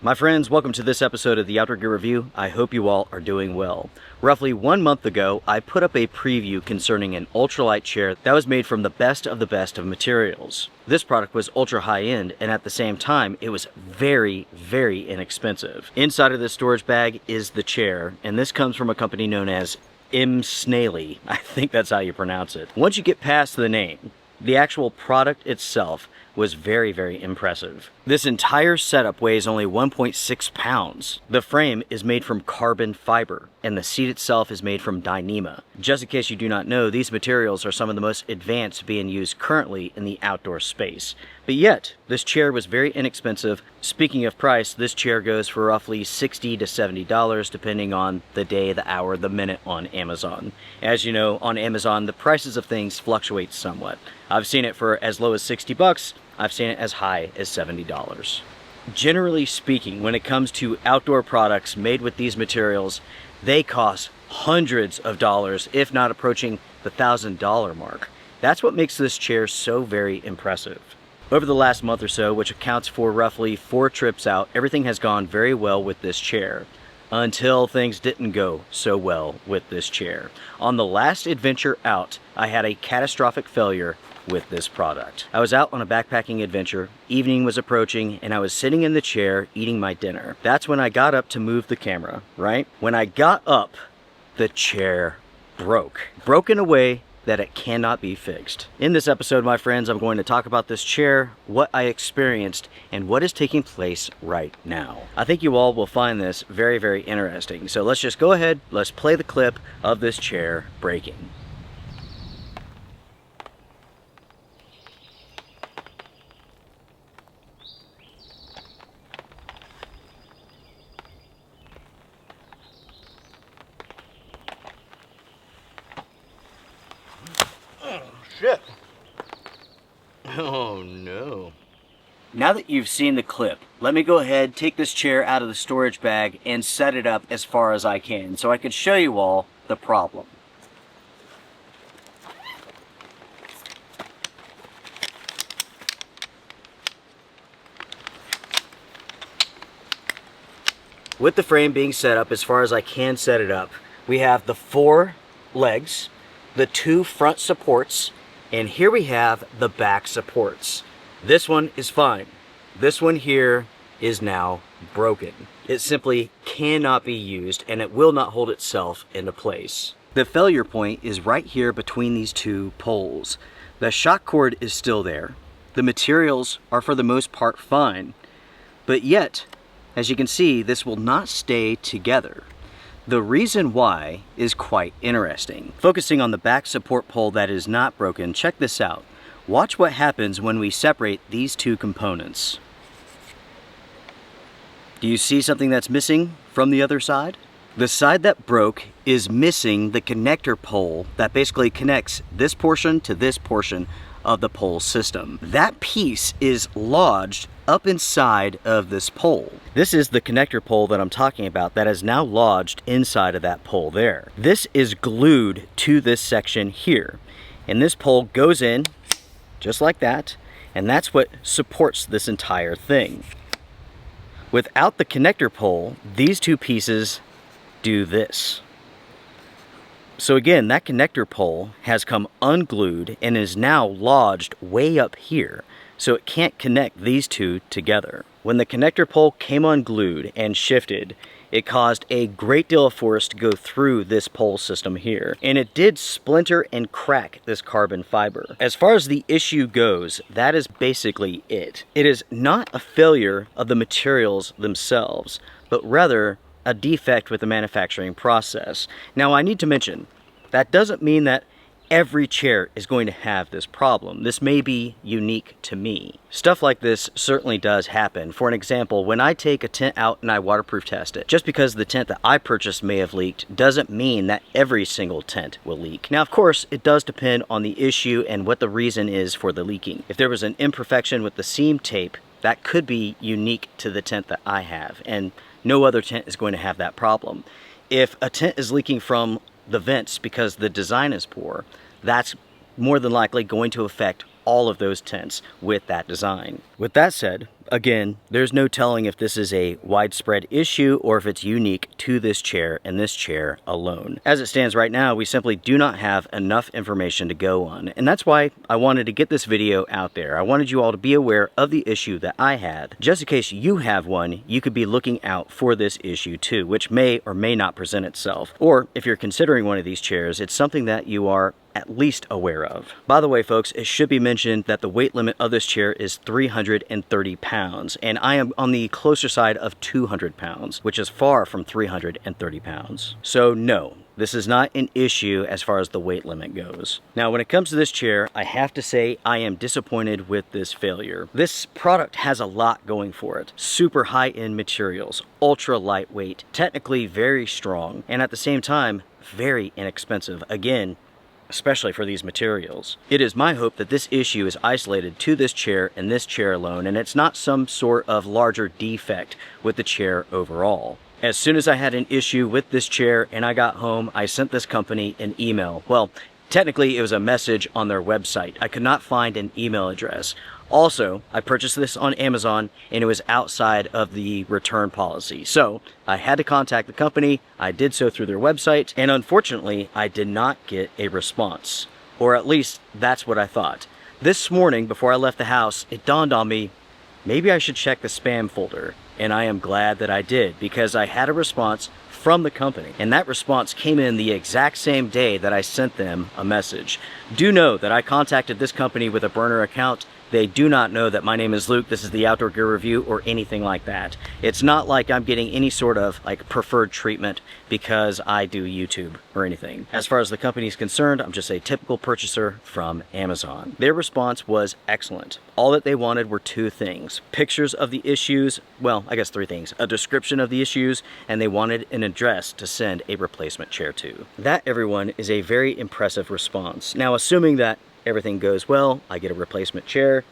My friends, welcome to this episode of the Outdoor Gear Review. I hope you all are doing well. Roughly 1 month ago, I put up a preview concerning an ultralight chair that was made from the best of materials. This product was ultra high-end, and at the same time, it was very inexpensive. Inside of this storage bag is the chair, and this comes from a company known as Snaily. I think that's how you pronounce it. Once you get past the name, the actual product itself was very impressive. This entire setup weighs only 1.6 pounds. The frame is made from carbon fiber, and the seat itself is made from Dyneema. Just in case you do not know, these materials are some of the most advanced being used currently in the outdoor space. But yet, this chair was very inexpensive. Speaking of price, this chair goes for roughly $60 to $70 depending on the day, the hour, the minute on Amazon. As you know, on Amazon, the prices of things fluctuate somewhat. I've seen it for as low as 60 bucks. I've seen it as high as $70. Generally speaking, when it comes to outdoor products made with these materials, they cost hundreds of dollars, if not approaching the $1,000 mark. That's what makes this chair so very impressive. Over the last month or so, which accounts for roughly 4 trips out, everything has gone very well with this chair. Until things didn't go so well with this chair. On the last adventure out, I had a catastrophic failure with this product. I was out on a backpacking adventure, evening was approaching, and I was sitting in the chair eating my dinner. That's when I got up to move the camera, right? When I got up, the chair broke. Broke in a way that it cannot be fixed. In this episode, my friends, I'm going to talk about this chair, what I experienced, and what is taking place right now. I think you all will find this very interesting. So let's just go ahead, let's play the clip of this chair breaking. Shit. Oh no. Now that you've seen the clip, let me go ahead, take this chair out of the storage bag and set it up as far as I can so I can show you all the problem. With the frame being set up as far as I can set it up, we have the 4 legs, the 2 front supports, and here we have the back supports. This one is fine. This one here is now broken. It simply cannot be used and it will not hold itself into place. The failure point is right here between these 2 poles. The shock cord is still there. The materials are for the most part fine, but yet, as you can see, this will not stay together. The reason why is quite interesting. Focusing on the back support pole that is not broken, check this out. Watch what happens when we separate these 2 components. Do you see something that's missing from the other side? The side that broke is missing the connector pole that basically connects this portion to this portion of the pole system. That piece is lodged up inside of this pole. This is the connector pole that I'm talking about that is now lodged inside of that pole there. This is glued to this section here, and this pole goes in just like that, and that's what supports this entire thing. Without the connector pole, these 2 pieces do this. So again, that connector pole has come unglued and is now lodged way up here, so it can't connect these 2 together. When the connector pole came unglued and shifted, it caused a great deal of force to go through this pole system here, and it did splinter and crack this carbon fiber. As far as the issue goes, that is basically it. It is not a failure of the materials themselves, but rather a defect with the manufacturing process. Now, I need to mention, that doesn't mean that every chair is going to have this problem. This may be unique to me. Stuff like this certainly does happen. For an example, when I take a tent out and I waterproof test it, just because the tent that I purchased may have leaked doesn't mean that every single tent will leak. Now, of course, it does depend on the issue and what the reason is for the leaking. If there was an imperfection with the seam tape, that could be unique to the tent that I have, and no other tent is going to have that problem. If a tent is leaking from the vents because the design is poor, that's more than likely going to affect all of those tents with that design. With that said, again, there's no telling if this is a widespread issue or if it's unique to this chair and this chair alone. As it stands right now, we simply do not have enough information to go on, and that's why I wanted to get this video out there. I wanted you all to be aware of the issue that I had. Just in case you have one, you could be looking out for this issue too, which may or may not present itself. Or if you're considering one of these chairs, it's something that you are at least aware of. By the way, folks, it should be mentioned that the weight limit of this chair is 330 pounds, and I am on the closer side of 200 pounds, which is far from 330 pounds. So no, this is not an issue as far as the weight limit goes. Now, when it comes to this chair, I have to say I am disappointed with this failure. This product has a lot going for it. Super high-end materials, ultra lightweight, technically very strong, and at the same time, very inexpensive. Again, especially for these materials. It is my hope that this issue is isolated to this chair and this chair alone, and it's not some sort of larger defect with the chair overall. As soon as I had an issue with this chair and I got home, I sent this company an email. Well, technically it was a message on their website. I could not find an email address. Also, I purchased this on Amazon and it was outside of the return policy. So I had to contact the company. I did so through their website, and unfortunately, I did not get a response. Or at least that's what I thought. This morning, before I left the house, it dawned on me, maybe I should check the spam folder. And I am glad that I did, because I had a response from the company, and that response came in the exact same day that I sent them a message. Do know that I contacted this company with a burner account. They do not know that my name is Luke, this is the Outdoor Gear Review, or anything like that. It's not like I'm getting any sort of preferred treatment because I do YouTube or anything. As far as the company is concerned, I'm just a typical purchaser from Amazon. Their response was excellent. All that they wanted were two things: pictures of the issues, well, I guess three things: a description of the issues, and they wanted an address to send a replacement chair to. That, everyone, is a very impressive response. Now, assuming that everything goes well, I get a replacement chair,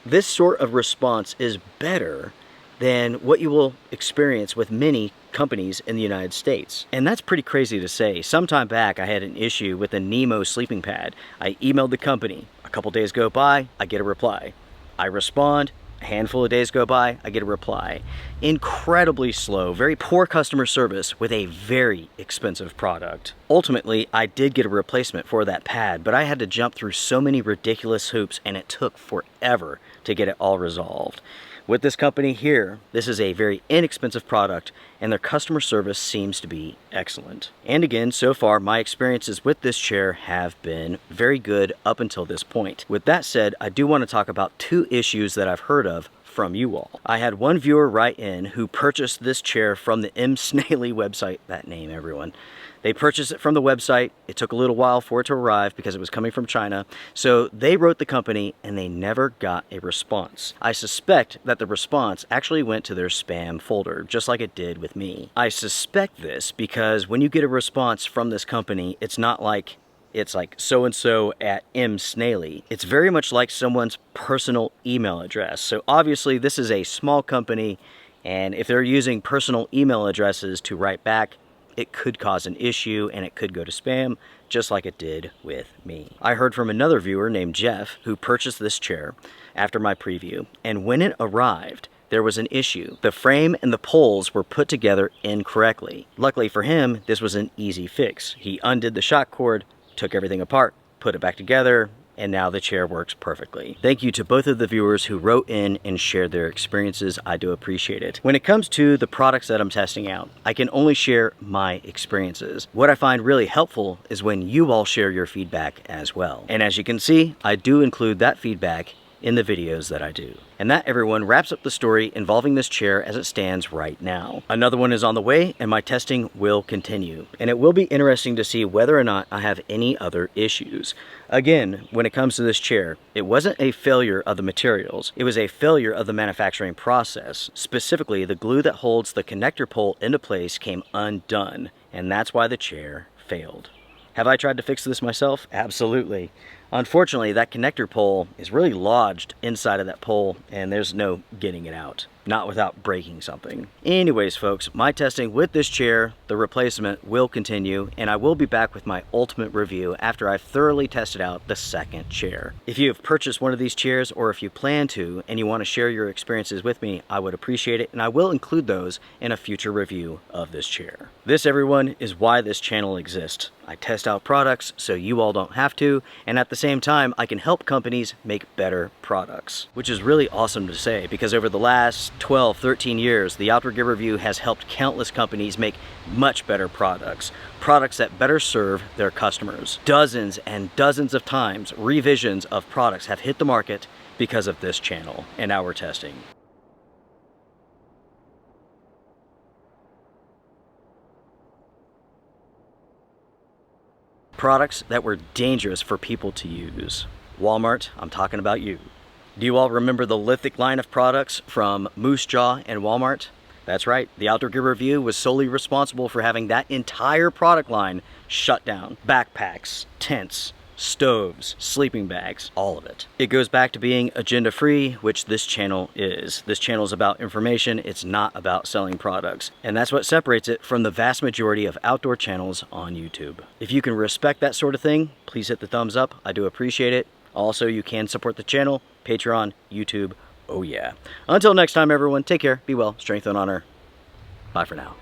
this sort of response is better than what you will experience with many companies in the United States. And that's pretty crazy to say. Sometime back, I had an issue with a Nemo sleeping pad. I emailed the company. A couple days go by, I get a reply. I respond. A handful of days go by, I get a reply. Incredibly slow, very poor customer service with a very expensive product. Ultimately, I did get a replacement for that pad, but I had to jump through so many ridiculous hoops and it took forever to get it all resolved. With this company here, this is a very inexpensive product and their customer service seems to be excellent. And again, so far, my experiences with this chair have been very good up until this point. With that said, I do want to talk about two issues that I've heard of from you all. I had one viewer write in who purchased this chair from the M. Snaily website. That name, everyone. They purchased it from the website. It took a little while for it to arrive because it was coming from China. So they wrote the company and they never got a response. I suspect that the response actually went to their spam folder, just like it did with me. I suspect this because when you get a response from this company, it's not like it's like so-and-so at M. Snaily. It's very much like someone's personal email address. So obviously this is a small company, and if they're using personal email addresses to write back, it could cause an issue and it could go to spam, just like it did with me. I heard from another viewer named Jeff who purchased this chair after my preview, and when it arrived, there was an issue. The frame and the poles were put together incorrectly. Luckily for him, this was an easy fix. He undid the shock cord, took everything apart, put it back together, and now the chair works perfectly. Thank you to both of the viewers who wrote in and shared their experiences. I do appreciate it. When it comes to the products that I'm testing out, I can only share my experiences. What I find really helpful is when you all share your feedback as well. And as you can see, I do include that feedback in the videos that I do. And that, everyone, wraps up the story involving this chair as it stands right now. Another one is on the way and my testing will continue. And it will be interesting to see whether or not I have any other issues. Again, when it comes to this chair, it wasn't a failure of the materials. It was a failure of the manufacturing process. Specifically, the glue that holds the connector pole into place came undone, and that's why the chair failed. Have I tried to fix this myself? Absolutely. Unfortunately, that connector pole is really lodged inside of that pole and there's no getting it out. not without breaking something. Anyways, folks, my testing with this chair, the replacement, will continue, and I will be back with my ultimate review after I've thoroughly tested out the second chair. If you have purchased one of these chairs, or if you plan to, and you want to share your experiences with me, I would appreciate it, and I will include those in a future review of this chair. This, everyone, is why this channel exists. I test out products so you all don't have to, and at the same time, I can help companies make better products, which is really awesome to say, because over the last 12, 13 years, the Outdoor Gear Review has helped countless companies make much better products that better serve their customers. Dozens and dozens of times, revisions of products have hit the market because of this channel and our testing. Products that were dangerous for people to use. Walmart, I'm talking about you. Do you all remember the lithic line of products from Moose Jaw and Walmart? That's right, the Outdoor Gear Review was solely responsible for having that entire product line shut down. Backpacks, tents, stoves, sleeping bags, all of it. It goes back to being agenda-free, which this channel is. This channel is about information, it's not about selling products. And that's what separates it from the vast majority of outdoor channels on YouTube. If you can respect that sort of thing, please hit the thumbs up, I do appreciate it. Also, you can support the channel, Patreon, YouTube, oh yeah. Until next time, everyone, take care, be well, strength and honor. Bye for now.